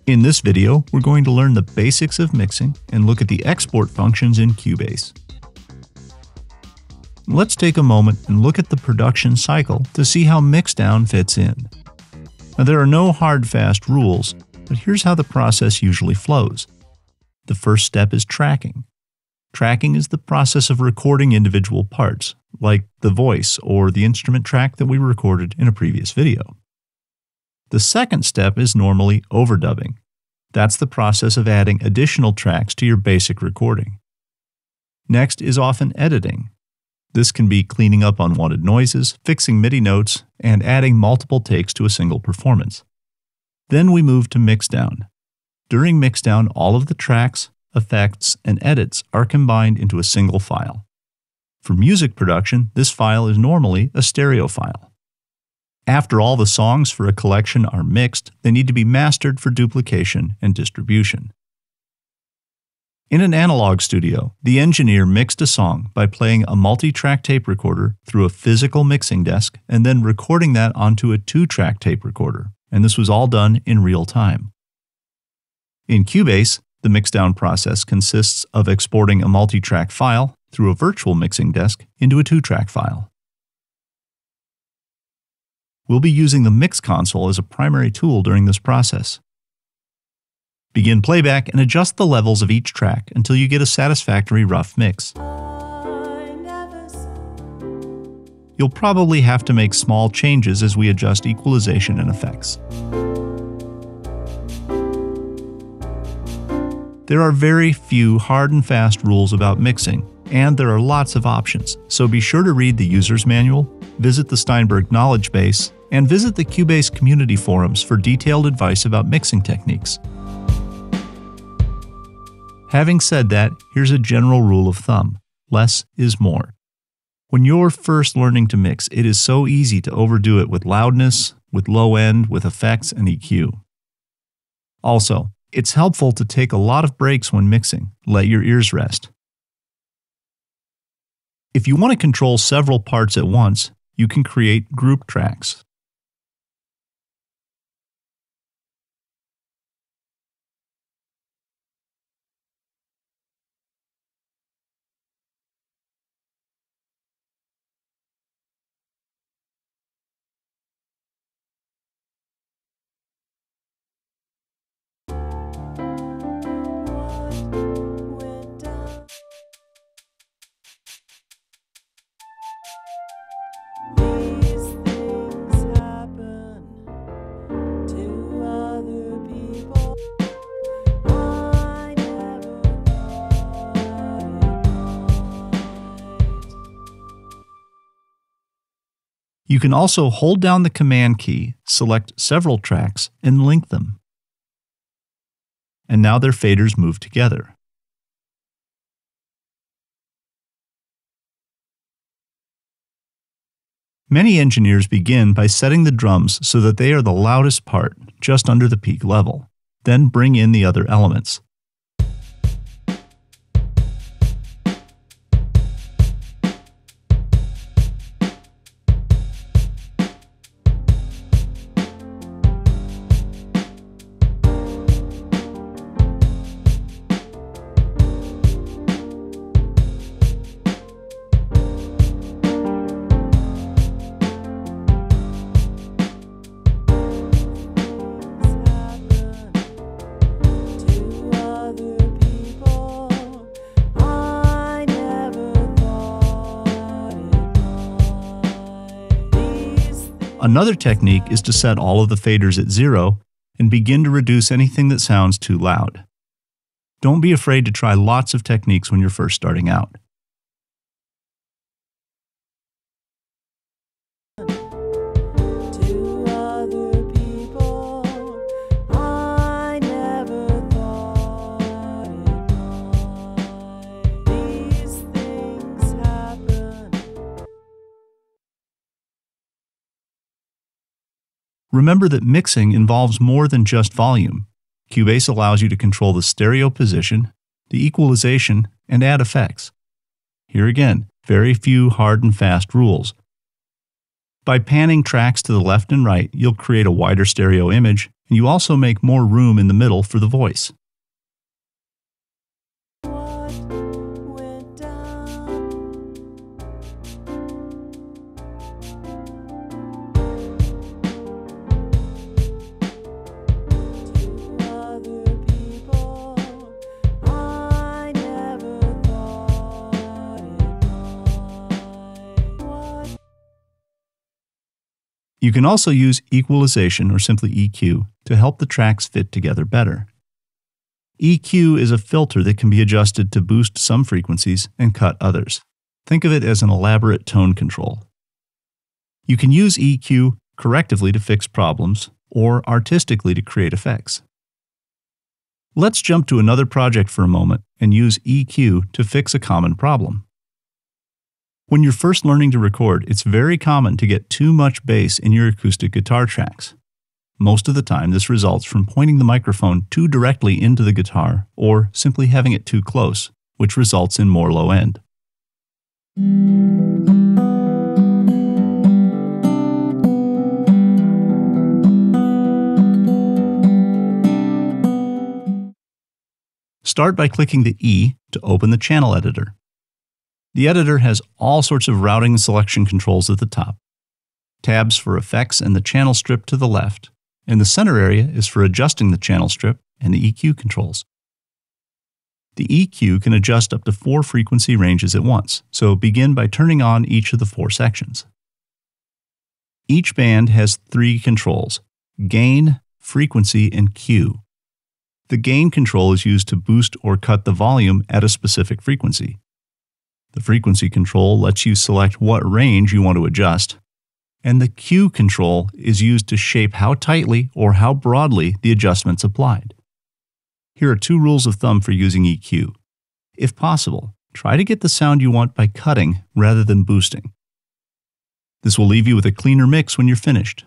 In this video, we're going to learn the basics of mixing and look at the export functions in Cubase. Let's take a moment and look at the production cycle to see how Mixdown fits in. Now, there are no hard, fast rules, but here's how the process usually flows. The first step is tracking. Tracking is the process of recording individual parts, like the voice or the instrument track that we recorded in a previous video. The second step is normally overdubbing. That's the process of adding additional tracks to your basic recording. Next is often editing. This can be cleaning up unwanted noises, fixing MIDI notes, and adding multiple takes to a single performance. Then we move to Mixdown. During Mixdown, all of the tracks, effects, and edits are combined into a single file. For music production, this file is normally a stereo file. After all the songs for a collection are mixed, they need to be mastered for duplication and distribution. In an analog studio, the engineer mixed a song by playing a multi-track tape recorder through a physical mixing desk and then recording that onto a 2-track tape recorder, and this was all done in real time. In Cubase, the mixdown process consists of exporting a multi-track file through a virtual mixing desk into a 2-track file. We'll be using the mix console as a primary tool during this process. Begin playback and adjust the levels of each track until you get a satisfactory rough mix. You'll probably have to make small changes as we adjust equalization and effects. There are very few hard and fast rules about mixing, and there are lots of options, so be sure to read the user's manual, visit the Steinberg knowledge base, and visit the Cubase community forums for detailed advice about mixing techniques. Having said that, here's a general rule of thumb: less is more. When you're first learning to mix, it is so easy to overdo it with loudness, with low end, with effects and EQ. Also, it's helpful to take a lot of breaks when mixing. Let your ears rest. If you want to control several parts at once, you can create group tracks. You can also hold down the Command key, select several tracks, and link them. And now their faders move together. Many engineers begin by setting the drums so that they are the loudest part, just under the peak level. Then bring in the other elements. Another technique is to set all of the faders at 0 and begin to reduce anything that sounds too loud. Don't be afraid to try lots of techniques when you're first starting out. Remember that mixing involves more than just volume. Cubase allows you to control the stereo position, the equalization, and add effects. Here again, very few hard and fast rules. By panning tracks to the left and right, you'll create a wider stereo image and you also make more room in the middle for the voice. You can also use equalization, or simply EQ, to help the tracks fit together better. EQ is a filter that can be adjusted to boost some frequencies and cut others. Think of it as an elaborate tone control. You can use EQ correctively to fix problems, or artistically to create effects. Let's jump to another project for a moment and use EQ to fix a common problem. When you're first learning to record, it's very common to get too much bass in your acoustic guitar tracks. Most of the time, this results from pointing the microphone too directly into the guitar or simply having it too close, which results in more low end. Start by clicking the E to open the channel editor. The editor has all sorts of routing and selection controls at the top, tabs for effects and the channel strip to the left, and the center area is for adjusting the channel strip and the EQ controls. The EQ can adjust up to 4 frequency ranges at once, so begin by turning on each of the 4 sections. Each band has 3 controls: gain, frequency, and Q. The gain control is used to boost or cut the volume at a specific frequency. The frequency control lets you select what range you want to adjust, and the Q control is used to shape how tightly or how broadly the adjustment's applied. Here are 2 rules of thumb for using EQ. If possible, try to get the sound you want by cutting rather than boosting. This will leave you with a cleaner mix when you're finished.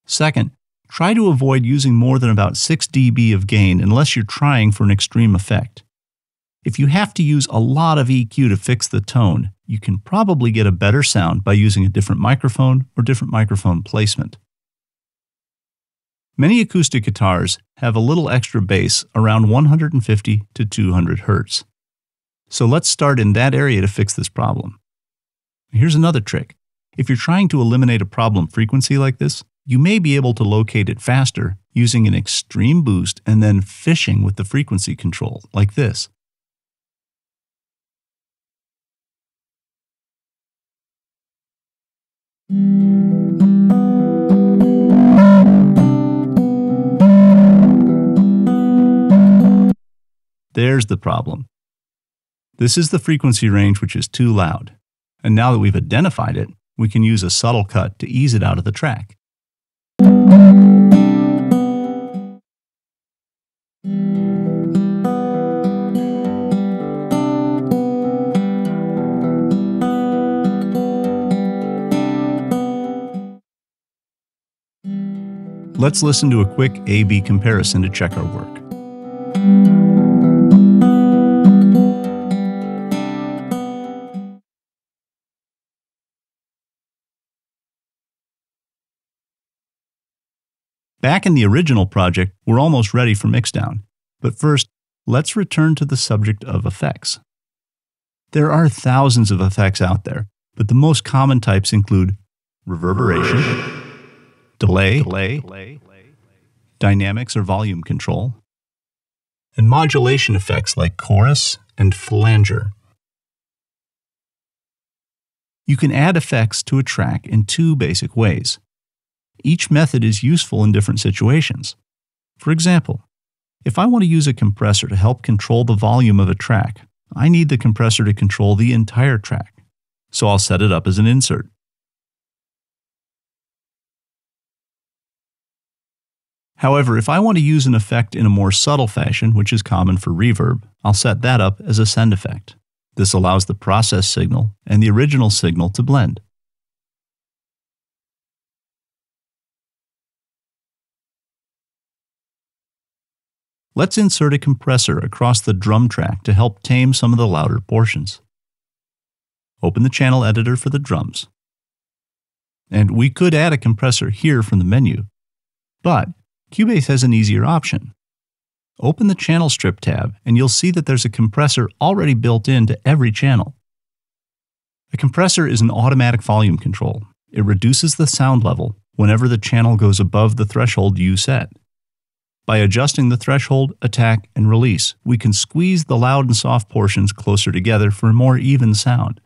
Second, try to avoid using more than about 6 dB of gain unless you're trying for an extreme effect. If you have to use a lot of EQ to fix the tone, you can probably get a better sound by using a different microphone or different microphone placement. Many acoustic guitars have a little extra bass around 150 to 200 Hz. So let's start in that area to fix this problem. Here's another trick. If you're trying to eliminate a problem frequency like this, you may be able to locate it faster using an extreme boost and then fishing with the frequency control, like this. There's the problem. This is the frequency range which is too loud. And now that we've identified it, we can use a subtle cut to ease it out of the track. Let's listen to a quick A-B comparison to check our work. Back in the original project, we're almost ready for Mixdown. But first, let's return to the subject of effects. There are thousands of effects out there, but the most common types include reverberation, delay, dynamics or volume control, and modulation effects like chorus and flanger. You can add effects to a track in 2 basic ways. Each method is useful in different situations. For example, if I want to use a compressor to help control the volume of a track, I need the compressor to control the entire track, so I'll set it up as an insert. However, if I want to use an effect in a more subtle fashion, which is common for reverb, I'll set that up as a send effect. This allows the process signal and the original signal to blend. Let's insert a compressor across the drum track to help tame some of the louder portions. Open the channel editor for the drums. And we could add a compressor here from the menu, but Cubase has an easier option. Open the Channel Strip tab and you'll see that there's a compressor already built into every channel. A compressor is an automatic volume control. It reduces the sound level whenever the channel goes above the threshold you set. By adjusting the threshold, attack, and release, we can squeeze the loud and soft portions closer together for a more even sound.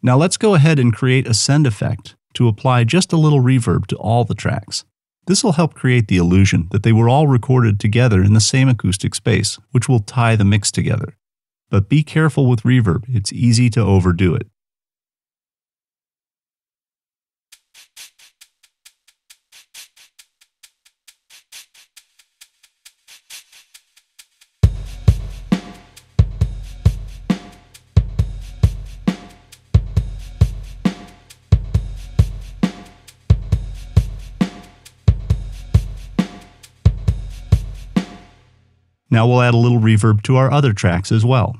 Now let's go ahead and create a send effect to apply just a little reverb to all the tracks. This will help create the illusion that they were all recorded together in the same acoustic space, which will tie the mix together. But be careful with reverb, it's easy to overdo it. Now we'll add a little reverb to our other tracks as well.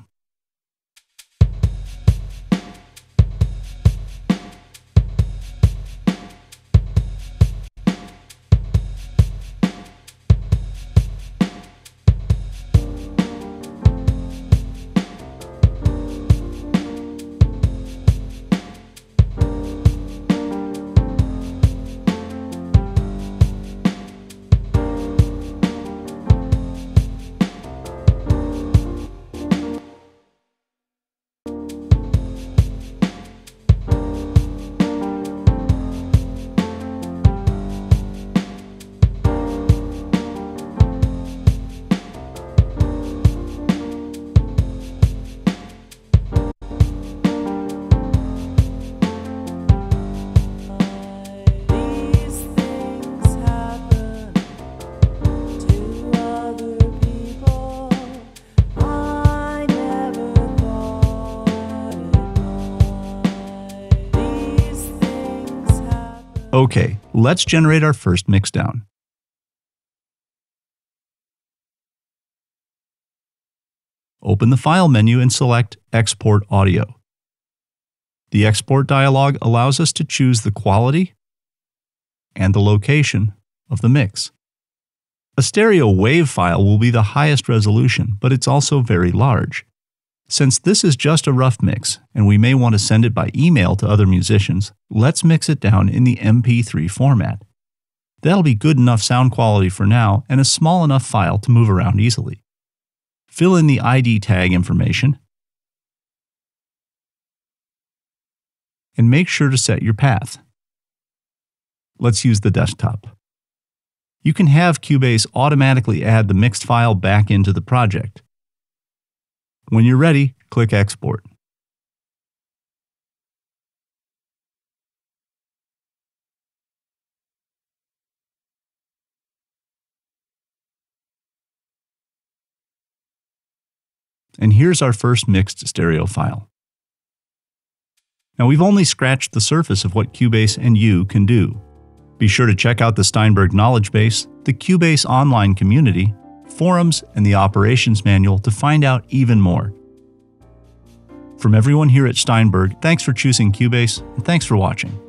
Okay, let's generate our first mixdown. Open the File menu and select Export Audio. The export dialog allows us to choose the quality and the location of the mix. A stereo WAV file will be the highest resolution, but it's also very large. Since this is just a rough mix, and we may want to send it by email to other musicians, let's mix it down in the MP3 format. That'll be good enough sound quality for now and a small enough file to move around easily. Fill in the ID tag information, and make sure to set your path. Let's use the desktop. You can have Cubase automatically add the mixed file back into the project. When you're ready, click Export. And here's our first mixed stereo file. Now we've only scratched the surface of what Cubase and you can do. Be sure to check out the Steinberg knowledge base, the Cubase online community, forums, and the operations manual to find out even more. From everyone here at Steinberg, thanks for choosing Cubase, and thanks for watching.